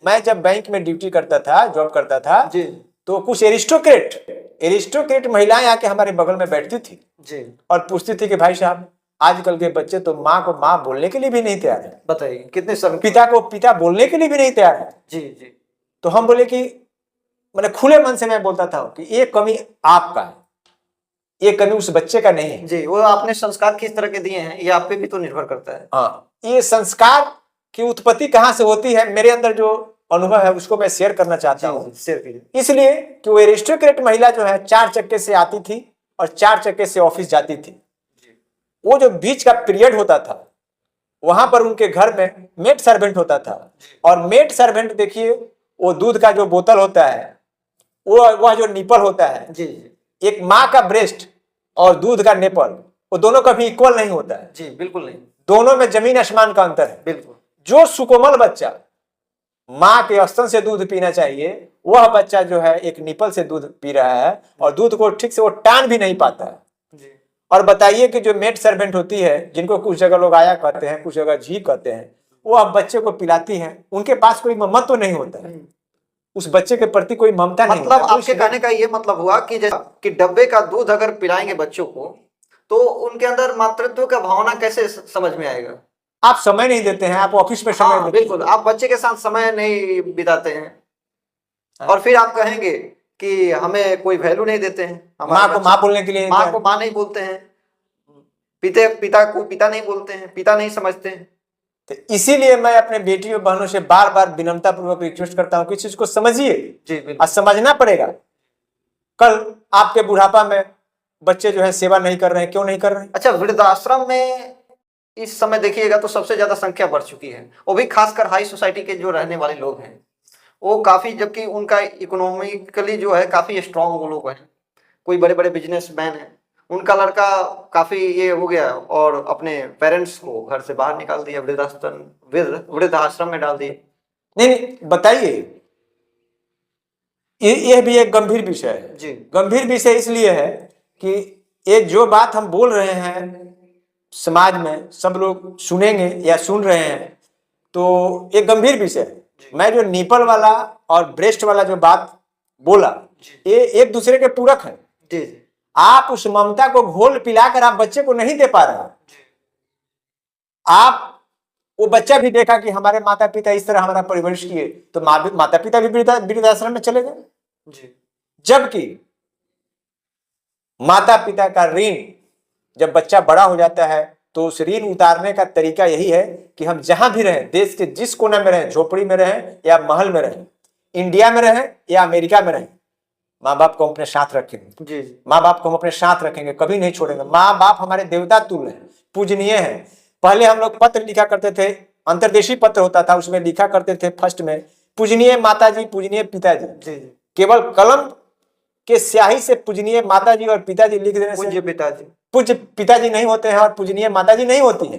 मैं जब बैंक में ड्यूटी करता था, जॉब करता था जी तो कुछ एरिस्टोक्रेट महिलाएं आके हमारे बगल में बैठती थी जी। और पूछती थी कि भाई साहब आजकल के बच्चे तो माँ को माँ बोलने के लिए भी नहीं तैयार है, बताइए कितने शर्म। पिता को पिता बोलने के लिए भी नहीं तैयार है। जी जी। तो हम बोले कि मैंने खुले मन से मैं बोलता था कि ये कमी आपका है, ये कमी उस बच्चे का नहीं है। जी, वो आपने संस्कार किस तरह के दिए हैं ये आप पे भी तो निर्भर करता है। हाँ, ये संस्कार की उत्पत्ति कहाँ से होती है, मेरे अंदर जो अनुभव है उसको मैं शेयर करना चाहता हूँ। शेयर कीजिए। इसलिए कि वो एरिस्टोक्रेट महिला जो है 4 चक्के से आती थी और 4 चक्के से ऑफिस जाती थी। वो जो बीच का पीरियड होता था वहां पर उनके घर में मेड सर्वेंट होता था, और मेड सर्वेंट देखिए वो दूध का जो बोतल होता है, वह जो निपल होता है, जी जी। एक माँ का ब्रेस्ट और दूध का निपल वो दोनों कभी इक्वल नहीं होता है। जी बिल्कुल नहीं, दोनों में जमीन आसमान का अंतर है। बिल्कुल। जो सुकोमल बच्चा माँ के स्तन से दूध पीना चाहिए, वह बच्चा जो है एक निपल से दूध पी रहा है और दूध को ठीक से वो टान भी नहीं पाता है। जी। और बताइए कि जो मेड सर्वेंट होती है, जिनको कुछ जगह लोग आया कहते हैं, कुछ जगह जी कहते हैं, वो अब बच्चे को पिलाती है, उनके पास कोई ममत्व तो नहीं होता है, उस बच्चे के प्रति कोई ममता नहीं। मतलब आपके कहने का ये मतलब हुआ कि जैसे कि डब्बे का दूध अगर पिलाएंगे बच्चों को तो उनके अंदर मातृत्व का भावना कैसे समझ में आएगा? आप समय नहीं देते हैं, आप ऑफिस में समय देते बिल्कुल, आप बच्चे के साथ समय नहीं बिताते हैं और फिर आप कहेंगे कि हमें कोई वैल्यू नहीं देते हैं। माँ को माँ बोलने के लिए, माँ को माँ नहीं बोलते हैं, पिता को पिता नहीं बोलते हैं, पिता नहीं समझते हैं। तो इसीलिए मैं अपने बेटियों बहनों से बार बार विनम्रता पूर्वक रिक्वेस्ट करता हूँ कि इस चीज को समझिए जी, और समझना पड़ेगा। कल आपके बुढ़ापा में बच्चे जो है सेवा नहीं कर रहे हैं, क्यों नहीं कर रहे हैं? अच्छा, वृद्धाश्रम में इस समय देखिएगा तो सबसे ज्यादा संख्या बढ़ चुकी है, वो भी खासकर हाई सोसाइटी के जो रहने वाले लोग हैं वो काफी, जबकि उनका इकोनॉमिकली जो है काफी स्ट्रांग वो लोग हैं, कोई बड़े बड़े बिजनेसमैन हैं, उनका लड़का काफी ये हो गया और अपने पेरेंट्स को घर से बाहर निकाल दिया, वृद्धाश्रम में डाल दिए। नहीं बताइए, यह भी एक गंभीर विषय है जी। गंभीर विषय इसलिए है कि ये जो बात हम बोल रहे हैं समाज में सब लोग सुनेंगे या सुन रहे हैं, तो ये गंभीर विषय है। मैं जो निपल वाला और ब्रेस्ट वाला जो बात बोला, ये एक दूसरे के पूरक है। जी। आप उस ममता को घोल पिलाकर आप बच्चे को नहीं दे पा रहे। आप वो बच्चा भी देखा कि हमारे माता पिता इस तरह हमारा परवरिश किए, तो माता पिता भी वृद्धाश्रम में चले गए। जबकि माता पिता का ऋण जब बच्चा बड़ा हो जाता है तो उस ऋण उतारने का तरीका यही है कि हम जहां भी रहें, देश के जिस कोने में रहें, झोपड़ी में रहें या महल में रहें, इंडिया में रहें या अमेरिका में रहें, माँ बाप को अपने साथ रखेंगे। जी। माँ बाप को हम अपने साथ रखेंगे, कभी नहीं छोड़ेंगे। माँ बाप हमारे देवता तुल्य हैं, पूजनीय हैं। पहले हम लोग पत्र लिखा करते थे, अंतर्देशीय पत्र होता था, उसमें लिखा करते थे फर्स्ट में पूजनीय माताजी, पूजनीय पिताजी। केवल कलम के स्याही से पूजनीय माताजी और पिताजी लिख देने से पूज्य पिताजी नहीं होते हैं और पूजनीय माताजी नहीं होती है।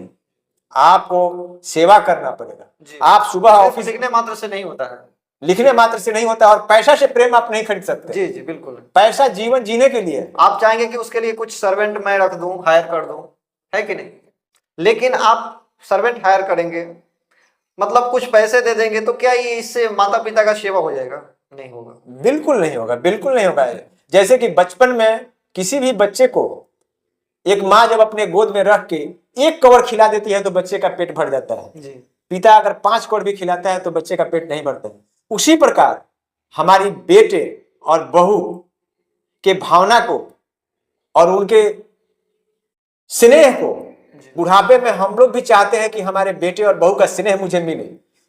आपको सेवा करना पड़ेगा। आप सुबह ऑफिस लिखने मात्र से नहीं होता है, लिखने मात्र से नहीं होता, और पैसा से प्रेम आप नहीं खरीद सकते। जी जी बिल्कुल। पैसा जीवन जीने के लिए, आप चाहेंगे कि उसके लिए कुछ सर्वेंट मैं रख दूं, हायर कर दूं, है कि नहीं? लेकिन आप सर्वेंट हायर करेंगे मतलब कुछ पैसे दे देंगे तो क्या ये इससे माता पिता का सेवा हो जाएगा? नहीं होगा, बिल्कुल नहीं होगा, बिल्कुल नहीं होगा। जैसे कि बचपन में किसी भी बच्चे को एक माँ जब अपने गोद में रख के 1 कवर खिला देती है तो बच्चे का पेट भर जाता है जी। पिता अगर 5 कवर भी खिलाता है तो बच्चे का पेट नहीं भरता है। उसी प्रकार हमारी बेटे और बहू के भावना को और उनके स्नेह को बुढ़ापे में हम लोग भी चाहते हैं कि हमारे बेटे और बहू का स्नेह मुझे मिले।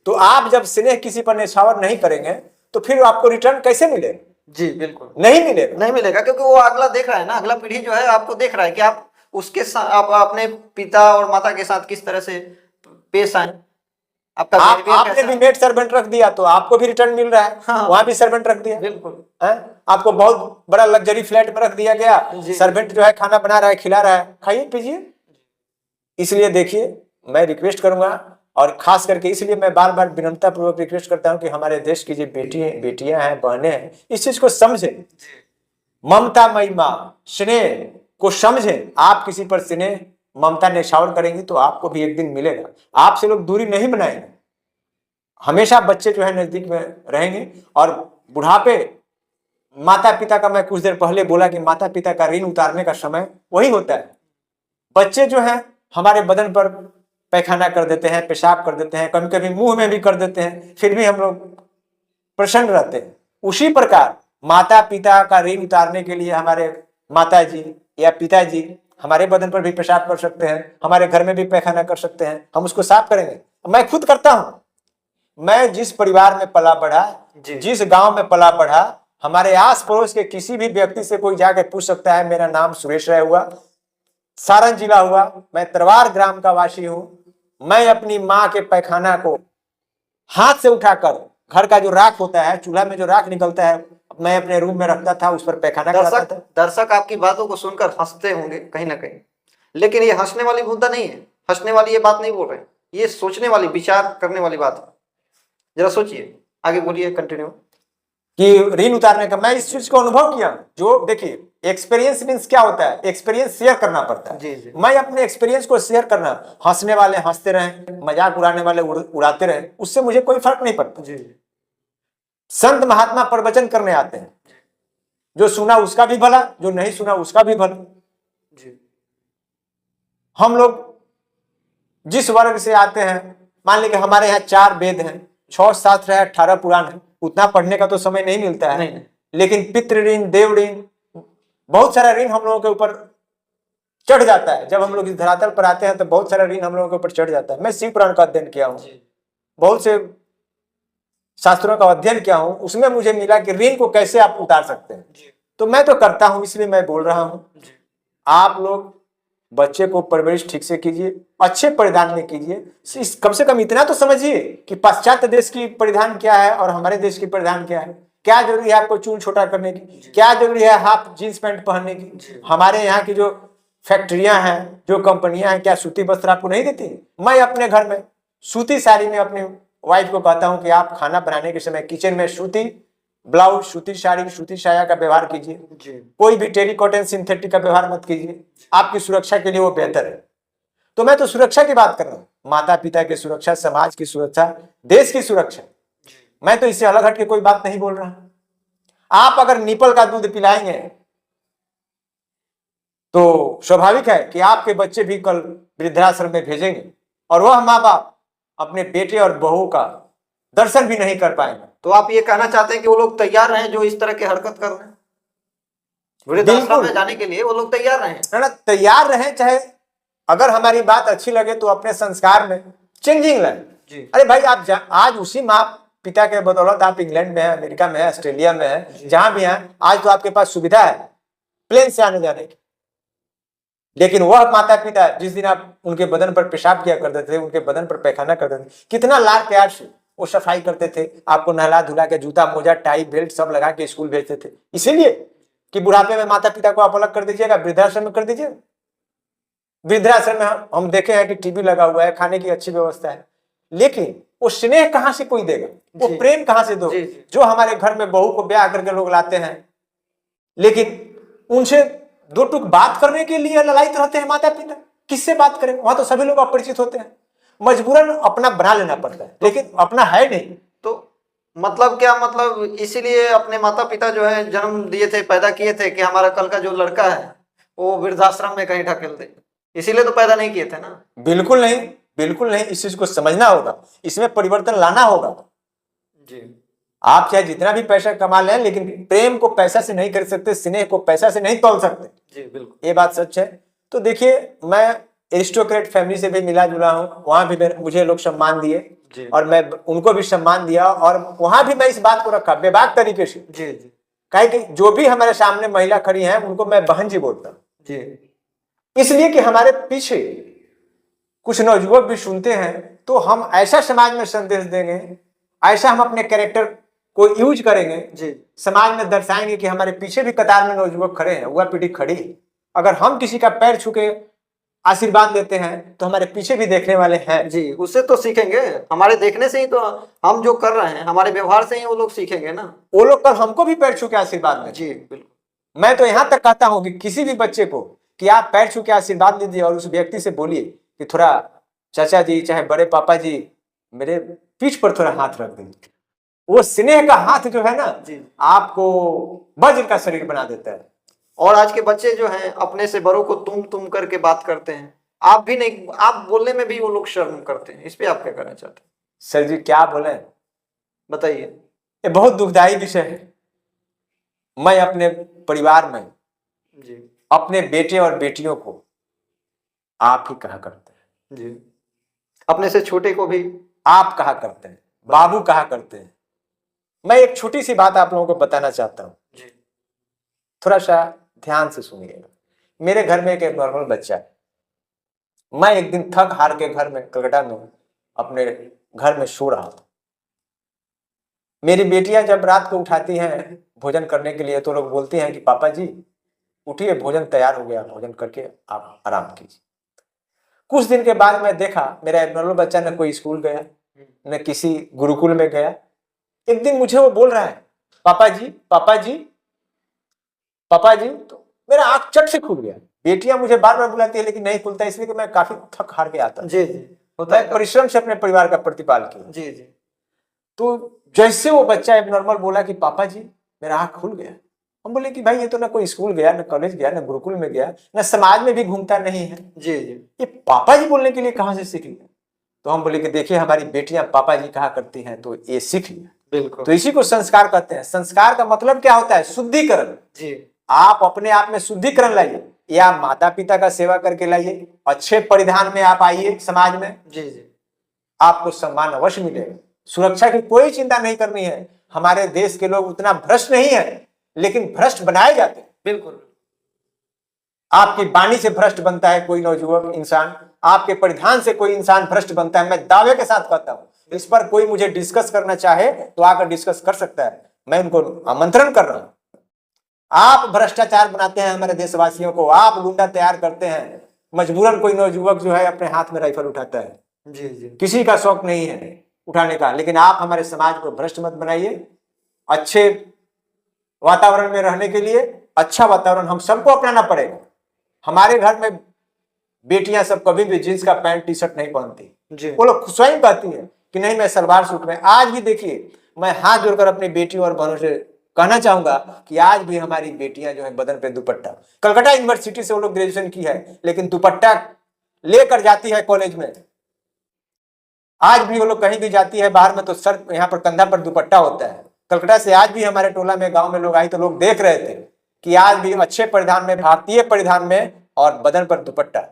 तो आप जब स्नेह किसी पर न्यौछावर नहीं करेंगे तो फिर आपको रिटर्न कैसे मिलेगा? जी बिल्कुल नहीं मिलेगा, नहीं मिलेगा, क्योंकि वो अगला देख रहा है ना, अगला पीढ़ी जो है आपको देख रहा है कि आप उसके साथ, आप अपने पिता और माता के साथ किस तरह से पेश आए। आपने भी मेड सर्वेंट रख दिया तो आपको भी रिटर्न मिल रहा है। हाँ। वहां भी सर्वेंट रख दिया, बिल्कुल है? आपको बहुत बड़ा लग्जरी फ्लैट में रख दिया गया, सर्वेंट जो है खाना बना रहा है, खिला रहा है, खाइए पीजिए। इसलिए देखिए, मैं रिक्वेस्ट करूंगा और खास करके इसलिए मैं बार बार विनम्रता पूर्वक रिक्वेस्ट करता हूं कि हमारे देश की जो बेटियां हैं, बहनें हैं, इस चीज को समझें। ममतामयी माँ स्नेह को समझें। आप किसी पर स्नेह ममता न्यौछावर करेंगी तो आपको भी एक दिन मिलेगा। आपसे लोग दूरी नहीं बनाएंगे, हमेशा बच्चे जो है नजदीक में रहेंगे। और बुढ़ापे, माता पिता का, मैं कुछ देर पहले बोला कि माता पिता का ऋण उतारने का समय वही होता है। बच्चे जो हैं हमारे बदन पर पैखाना कर देते हैं, पेशाब कर देते हैं, कभी कभी मुंह में भी कर देते हैं, फिर भी हम लोग प्रसन्न रहते हैं। उसी प्रकार माता पिता का ऋण उतारने के लिए हमारे माता जी या पिताजी हमारे बदन पर भी पेशाब कर सकते हैं, हमारे घर में भी पैखाना कर सकते हैं, हम उसको साफ करेंगे। मैं खुद करता हूं। मैं जिस परिवार में पला बढ़ा, जिस गांव में पला बढ़ा, हमारे आस पड़ोस के किसी भी व्यक्ति से कोई जाकर पूछ सकता है, मेरा नाम सुरेश राय हुआ, सारण जिला हुआ, मैं तरवार ग्राम का वासी हूं। मैं अपनी माँ के पैखाना को हाथ से उठाकर, घर का जो राख होता है, चूल्हा में जो राख निकलता है, मैं अपने रूम में रखता था, उस पर पैखाना कराता था। दर्शक आपकी बातों को सुनकर हंसते होंगे कहीं ना कहीं, लेकिन ये हंसने वाली मुद्दा नहीं है, हंसने वाली ये बात नहीं बोल रहे, ये सोचने वाली, विचार करने वाली बात है। जरा सोचिए, आगे बोलिए, कंटिन्यू। कि ऋण उतारने का मैं इस चीज को अनुभव किया। जो देखिए, एक्सपीरियंस मींस क्या होता है, एक्सपीरियंस शेयर करना पड़ता है। जी। मैं अपने एक्सपीरियंस को शेयर करना, हंसने वाले हंसते रहे, मजाक उड़ाने वाले उड़ाते रहे, उससे मुझे कोई फर्क नहीं पड़ता। जी। संत महात्मा प्रवचन करने आते हैं, जो सुना उसका भी भला, जो नहीं सुना उसका भी भला। जी। हम लोग जिस वर्ग से आते हैं, मान लीजिए हमारे यहाँ 4 वेद हैं, 6 शास्त्र है, 18 पुराण है, उतना पढ़ने का तो समय नहीं मिलता है। नहीं। लेकिन पितृ ऋण, देव ऋण, बहुत सारा ऋण हम लोगों के ऊपर चढ़ जाता है। जब हम लोग इस धरातल पर आते हैं तो बहुत सारा ऋण हम लोगों के ऊपर चढ़ जाता है। मैं शिव पुराण का अध्ययन किया हूँ, बहुत से शास्त्रों का अध्ययन किया हूँ, उसमें मुझे मिला कि ऋण को कैसे आप उतार सकते हैं। तो मैं तो करता हूँ, इसलिए मैं बोल रहा हूँ। आप लोग बच्चे को परवरिश ठीक से कीजिए, अच्छे परिधान में कीजिए। कम से कम इतना तो समझिए कि पाश्चात्य देश की परिधान क्या है और हमारे देश की परिधान क्या है। क्या जरूरी है आपको चूल छोटा करने की, क्या जरूरी है हाफ जींस पैंट पहनने की। हमारे यहाँ की जो फैक्ट्रियां हैं, जो कंपनियां हैं, क्या सूती वस्त्र आपको नहीं देती? मैं अपने घर में सूती साड़ी में अपनी वाइफ को कहता हूं कि आप खाना बनाने के समय किचन में सूती ब्लाउज, सूती साड़ी, सूती साया का व्यवहार कीजिए। कोई भी टेरिकॉटन सिंथेटिक का व्यवहार मत कीजिए, आपकी सुरक्षा के लिए वो बेहतर है। तो मैं तो सुरक्षा की बात कर रहा हूँ, माता पिता की सुरक्षा, समाज की सुरक्षा, देश की सुरक्षा। मैं तो इससे अलग हट के कोई बात नहीं बोल रहा। आप अगर नीपल का दूध पिलाएंगे तो स्वाभाविक है कि आपके बच्चे भी कल वृद्धाश्रम में भेजेंगे और वह माँ बाप अपने बेटे और बहू का दर्शन भी नहीं कर पाएंगे। तो आप ये कहना चाहते हैं कि वो लोग तैयार रहे जो इस तरह की हरकत कर रहे हैं, वृद्धाश्रम में जाने के लिए वो लोग तैयार रहे ना, तैयार रहे। चाहे अगर हमारी बात अच्छी लगे तो अपने संस्कार में चेंजिंग लाए। अरे भाई, आप आज उसी माँ पिता के बदौलत आप इंग्लैंड में है, अमेरिका में है, ऑस्ट्रेलिया में है, जहां भी है, आज तो आपके पास सुविधा है प्लेन से आने जाने की। लेकिन वह माता पिता जिस दिन आप उनके बदन पर पेशाब किया करते थे, उनके बदन पर पैखाना करते थे, कितना लाड प्यार से वो सफाई करते थे, आपको नहला धुला के जूता मोजा टाई बेल्ट सब लगा के स्कूल भेजते थे। इसीलिए कि बुढ़ापे में माता पिता को आप अलग कर दीजिएगा, वृद्धाश्रम में कर दीजिए। वृद्धाश्रम में हम देखे हैं कि टीवी लगा हुआ है, खाने की अच्छी व्यवस्था है, लेकिन वो स्नेह कहां से कोई देगा, वो प्रेम कहां से दो? जो हमारे घर में बहू को ब्याह करके लोग लाते हैं, लेकिन उनसे 2 टूक बात करने के लिए ललायित रहते हैं माता पिता। किससे बात करें? वहां तो सभी लोग अपरिचित होते हैं, मजबूरन अपना बना लेना पड़ता है, लेकिन अपना है नहीं। तो मतलब क्या, मतलब इसीलिए अपने माता पिता जो है जन्म दिए थे, पैदा किए थे कि हमारा कल का जो लड़का है वो वृद्धाश्रम में कहीं ढकेल दे, इसीलिए तो पैदा नहीं किए थे ना। बिल्कुल नहीं, बिल्कुल नहीं। इस चीज को समझना होगा, इसमें परिवर्तन लाना होगा। जी, आप चाहे जितना भी पैसा कमा लें, लेकिन प्रेम को पैसा से नहीं कर सकते, स्नेह को पैसा से नहीं तोल सकते। जी बिल्कुल, ये बात सच है। तो देखिए, मैं एरिस्टोक्रेट फैमिली से भी मिला जुला हूँ, वहां भी मुझे लोग सम्मान दिए और मैं उनको भी सम्मान दिया, और वहां भी मैं इस बात को रखा बेबाक तरीके से। जी, कहे कि जो भी हमारे सामने महिला खड़ी हैं उनको मैं बहन जी बोलता हूँ, इसलिए कि हमारे पीछे कुछ नवयुवक भी सुनते हैं, तो हम ऐसा समाज में संदेश देंगे, ऐसा हम अपने कैरेक्टर को यूज करेंगे, समाज में दर्शाएंगे कि हमारे पीछे भी कतार में नवयुवक खड़े हैं, युवा पीढ़ी खड़ी। अगर हम किसी का पैर छू के आशीर्वाद देते हैं तो हमारे पीछे भी देखने वाले हैं। जी, उससे तो सीखेंगे, हमारे देखने से ही तो, हम जो कर रहे हैं हमारे व्यवहार से ही वो लोग सीखेंगे ना। वो लोग कल हमको भी पैर छू के आशीर्वाद दें। जी बिल्कुल। मैं तो यहाँ तक कहता हूँ कि किसी भी बच्चे को कि आप पैर छू के आशीर्वाद लीजिए और उस व्यक्ति से बोलिए कि थोड़ा चाचा जी, चाहे बड़े पापा जी, मेरे पीठ पर थोड़ा हाथ रख दें। वो स्नेह का हाथ जो है ना जी। आपको वज्र का शरीर बना देता है। और आज के बच्चे जो हैं अपने से बड़ों को तुम करके बात करते हैं। आप भी नहीं, आप बोलने में भी वो लोग शर्म करते हैं। इस पे आप क्या कहना चाहते हैं? सर जी क्या बोले, बताइए। ये बहुत दुखदाई विषय है। मैं अपने परिवार में जी। अपने बेटे और बेटियों को आप ही कहा करते हैं, जी। अपने से छोटे को भी आप कहा करते हैं, बाबू कहा करते हैं। मैं एक छोटी सी बात आप लोगों को बताना चाहता हूं, जी। थोड़ा सा ध्यान से सुनिएगा। मेरे घर में एक नॉर्मल बच्चा है। मैं एक दिन थक हार के घर में कलकत्ता में अपने घर में सो रहा था। मेरी बेटियां जब रात को उठाती हैं भोजन करने के लिए तो लोग बोलती हैं कि पापा जी उठिए, भोजन तैयार हो गया, भोजन करके आप आराम कीजिए। कुछ दिन के बाद मैं देखा मेरा एबनॉर्मल बच्चा न कोई स्कूल गया, न किसी गुरुकुल में गया। एक दिन मुझे वो बोल रहा है पापा जी पापा जी पापा जी, तो मेरा आंख चट से खुल गया। बेटियां मुझे बार बार बुलाती है लेकिन नहीं खुलता, इसलिए कि मैं काफी थक हार के आता। जी जी होता मैं है। परिश्रम से अपने परिवार का प्रतिपाल किया। जी जी। तो जैसे वो बच्चा एबनॉर्मल बोला कि पापा जी मेरा आंख खुल गया, हम बोले कि भाई ये तो ना कोई स्कूल गया, ना कॉलेज गया, ना गुरुकुल में गया, ना समाज में भी घूमता नहीं है, जी जी। ये पापा जी बोलने के लिए कहां से सीख लिया? तो हम बोले कि देखिए हमारी बेटियां पापा जी कहा करती हैं तो ये सीख लिया। बिल्कुल। तो इसी को संस्कार कहते हैं। संस्कार का मतलब क्या होता है? शुद्धिकरण। जी। आप अपने आप में शुद्धिकरण लाइए, या माता पिता का सेवा करके लाइए, अच्छे परिधान में आप आइए समाज में, जी जी। आपको सम्मान अवश्य मिलेगा। सुरक्षा की कोई चिंता नहीं करनी है। हमारे देश के लोग उतना भ्रष्ट नहीं है, लेकिन भ्रष्ट बनाए जाते हैं। बिल्कुल। आपकी वाणी से भ्रष्ट बनता है कोई नौजुवक इंसान, आपके परिधान से कोई इंसान भ्रष्ट बनता है। मैं दावे के साथ कहता हूं, इस पर कोई मुझे डिस्कस करना चाहे तो आकर डिस्कस कर सकता है, मैं उनको आमंत्रण कर रहा हूं। आप भ्रष्टाचार बनाते हैं हमारे देशवासियों को, आप गुंडा तैयार करते हैं। मजबूरन कोई नौजुवक जो है अपने हाथ में राइफल उठाता है, जी जी। किसी का शौक नहीं है उठाने का, लेकिन आप हमारे समाज को भ्रष्ट मत बनाइए। अच्छे वातावरण में रहने के लिए अच्छा वातावरण हम सबको अपनाना पड़ेगा। हमारे घर में बेटियां सब कभी भी जींस का पैंट टी शर्ट नहीं पहनती, जी। वो लोग स्वयं कहती है कि नहीं मैं सलवार सूट में। आज भी देखिए मैं हाथ जोड़कर अपनी बेटियों और बहनों से कहना चाहूंगा कि आज भी हमारी बेटियां जो है बदन पे दुपट्टा, कलकत्ता यूनिवर्सिटी से वो लोग ग्रेजुएशन की है लेकिन दुपट्टा लेकर जाती है कॉलेज में। आज भी वो लोग कहीं भी जाती है बाहर में तो सर यहाँ पर कंधा पर दुपट्टा होता है। कलकत्ता से आज भी हमारे टोला में गांव में लोग आए तो लोग देख रहे थे कि आज भी अच्छे परिधान में, भारतीय परिधान में और बदन पर दुपट्टा।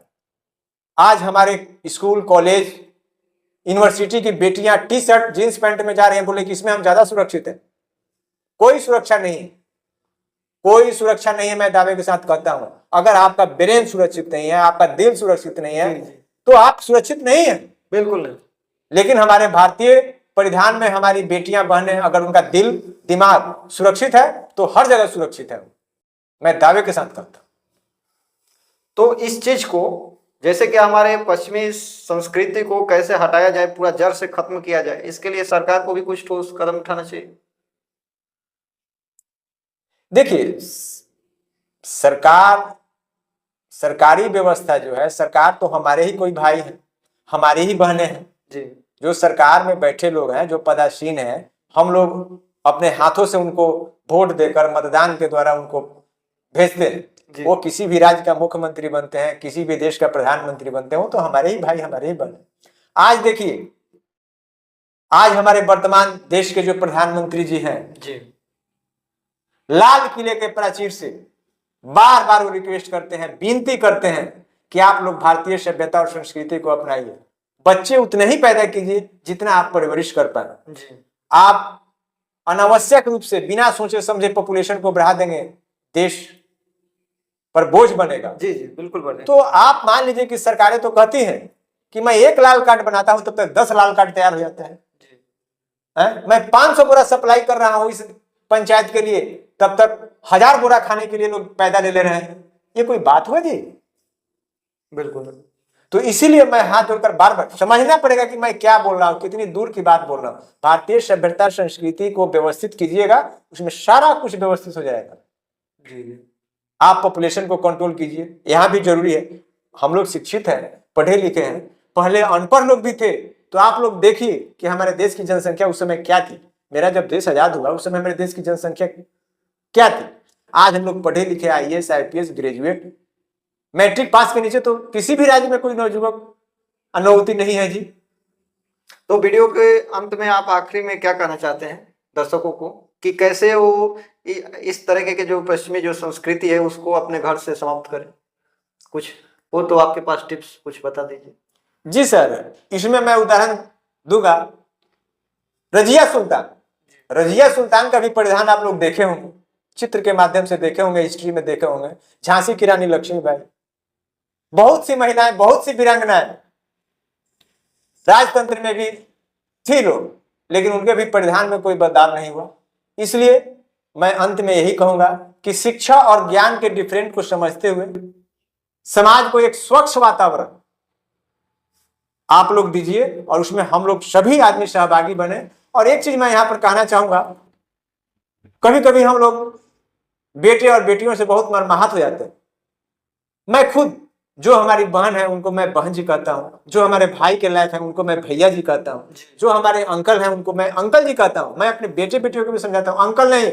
आज हमारे स्कूल कॉलेज यूनिवर्सिटी की बेटियां टी शर्ट जींस पैंट में जा रही हैं, बोले कि इसमें हम ज्यादा सुरक्षित हैं। कोई सुरक्षा नहीं है, कोई सुरक्षा नहीं है। मैं दावे के साथ कहता हूं अगर आपका ब्रेन सुरक्षित नहीं है, आपका दिल सुरक्षित नहीं है तो आप सुरक्षित नहीं है। बिल्कुल नहीं। लेकिन हमारे भारतीय परिधान में हमारी बेटियां बहनें अगर उनका दिल दिमाग सुरक्षित है तो हर जगह सुरक्षित है, मैं दावे के साथ कहता हूं। तो इस चीज को जैसे कि हमारे पश्चिमी संस्कृति को कैसे हटाया जाए, पूरा जड़ से खत्म किया जाए, इसके लिए सरकार को भी कुछ ठोस कदम उठाना चाहिए। देखिए सरकारी व्यवस्था जो है, सरकार तो हमारे ही कोई भाई हैं, हमारी ही बहनें हैं जी। जो सरकार में बैठे लोग हैं, जो पदासीन हैं, हम लोग अपने हाथों से उनको वोट देकर मतदान के द्वारा उनको भेजते हैं। वो किसी भी राज्य का मुख्यमंत्री बनते हैं, किसी भी देश का प्रधानमंत्री बनते हो तो हमारे ही भाई, हमारे ही बहन। आज देखिए आज हमारे वर्तमान देश के जो प्रधानमंत्री जी हैं जी, लाल किले के प्राचीर से बार बार वो रिक्वेस्ट करते हैं, विनती करते हैं कि आप लोग भारतीय सभ्यता और संस्कृति को अपनाइए। बच्चे उतने ही पैदा कीजिए जितना आप परवरिश कर पाए। आप अनावश्यक रूप से बिना सोचे समझे पॉपुलेशन को बढ़ा देंगे, देश पर बोझ बनेगा। जी जी बिल्कुल बने। तो आप मान लीजिए कि सरकारें तो कहती हैं कि मैं 1 लाल कार्ड बनाता हूं तब तक 10 लाल कार्ड तैयार हो जाता है। मैं 500 बोरा सप्लाई कर रहा हूं इस पंचायत के लिए, तब तक 1000 बोरा खाने के लिए लोग पैदा ले रहे हैं। ये कोई बात हुआ जी? बिल्कुल। तो इसीलिए मैं हाथ जोड़कर बार बार समझना पड़ेगा कि मैं क्या बोल रहा हूं, कितनी दूर की बात बोल रहा हूं। भारतीय सभ्यता संस्कृति को व्यवस्थित कीजिएगा, उसमें सारा कुछ व्यवस्थित हो जाएगा। जी। आप पॉपुलेशन को कंट्रोल कीजिए, यहां भी जरूरी है। हम लोग शिक्षित हैं, पढ़े लिखे हैं, पहले अनपढ़ लोग भी थे तो आप लोग देखिए कि हमारे देश की जनसंख्या उस समय क्या थी। मेरा जब देश आजाद हुआ उस समय हमारे देश की जनसंख्या क्या थी। आज हम लोग पढ़े लिखे IAS IPS graduate, matric pass के नीचे तो किसी भी राज्य में कोई नवयुवक अनुभूति नहीं है जी। तो वीडियो के अंत में आप आखिरी में क्या कहना चाहते हैं दर्शकों को कि कैसे वो इस तरह के जो पश्चिमी जो संस्कृति है उसको अपने घर से समाप्त करें? कुछ हो तो आपके पास टिप्स कुछ बता दीजिए। जी सर, इसमें मैं उदाहरण दूंगा। रजिया सुल्तान का भी परिधान आप लोग देखे होंगे, चित्र के माध्यम से देखे होंगे, हिस्ट्री में देखे होंगे। झांसी की रानी लक्ष्मीबाई, बहुत सी महिलाएं, बहुत सी वीरांगनाएं राजतंत्र में भी थी लोग, लेकिन उनके भी परिधान में कोई बदलाव नहीं हुआ। इसलिए मैं अंत में यही कहूंगा कि शिक्षा और ज्ञान के डिफरेंट को समझते हुए समाज को एक स्वच्छ वातावरण आप लोग दीजिए और उसमें हम लोग सभी आदमी सहभागी बने। और एक चीज मैं यहां पर कहना चाहूंगा, कभी कभी हम लोग बेटे और बेटियों से बहुत मर्माहत हो जाते हैं। मैं खुद, जो हमारी बहन है उनको मैं बहन जी कहता हूँ, जो हमारे भाई के लायक है उनको मैं भैया जी कहता हूँ, जो हमारे अंकल हैं उनको मैं अंकल जी कहता हूँ। मैं अपने बेटे बेटियों को भी समझाता हूँ, अंकल नहीं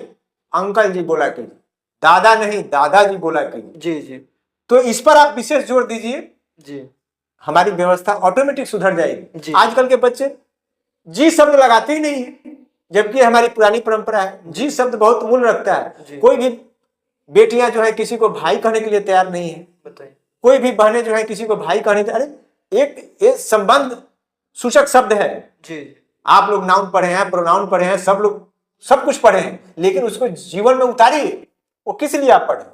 अंकल जी बोला कीजिए, दादा नहीं दादाजी बोला कीजिए। जी जी, तो इस पर आप विशेष जोर दीजिए जी, हमारी व्यवस्था ऑटोमेटिक सुधर जाएगी। जी। आजकल के बच्चे जी शब्द लगाते ही नहीं है, जबकि हमारी पुरानी परंपरा है जी शब्द बहुत मूल्य रखता है। कोई भी बेटियां जो है किसी को भाई कहने के लिए तैयार नहीं है, बताइए। कोई भी बहनें जो है किसी को भाई कहने, अरे एक संबंध सूचक शब्द है जी। आप लोग नाउन पढ़े हैं, प्रोनाउन पढ़े हैं, सब लोग सब कुछ पढ़े हैं, लेकिन उसको जीवन में उतारिए। वो किस लिए आप पढ़े?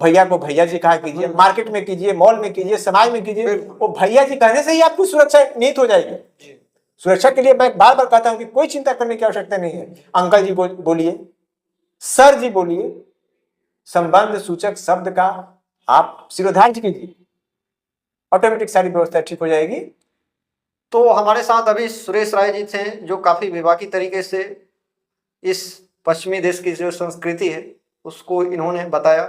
भैया को भैया जी कहा कीजिए, मार्केट में कीजिए, मॉल में कीजिए, समाज में कीजिए। वो भैया जी कहने से ही आपकी सुरक्षा निहित हो जाएगी। सुरक्षा के लिए मैं बार बार कहता हूं कि कोई चिंता करने की आवश्यकता नहीं है। अंकल जी बोलिए, सर जी बोलिए, संबंध सूचक शब्द का आप सिरोधार्य कीजिए, ऑटोमेटिक सारी व्यवस्था ठीक हो जाएगी। तो हमारे साथ अभी सुरेश राय जी थे जो काफी विवाकी तरीके से इस पश्चिमी देश की जो संस्कृति है उसको इन्होंने बताया।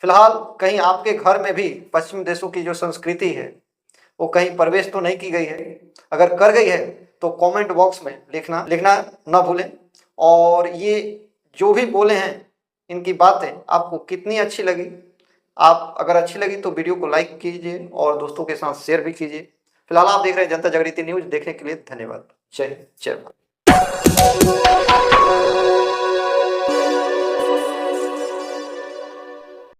फिलहाल कहीं आपके घर में भी पश्चिमी देशों की जो संस्कृति है वो कहीं प्रवेश तो नहीं की गई है? अगर कर गई है तो कमेंट बॉक्स में लिखना ना भूलें। और ये जो भी बोले हैं इनकी बातें आपको कितनी अच्छी लगी, आप अगर अच्छी लगी तो वीडियो को लाइक कीजिए और दोस्तों के साथ शेयर भी कीजिए। फिलहाल आप देख रहे हैं जनता जागृति न्यूज। देखने के लिए धन्यवाद। जय हिंद, जय भारत।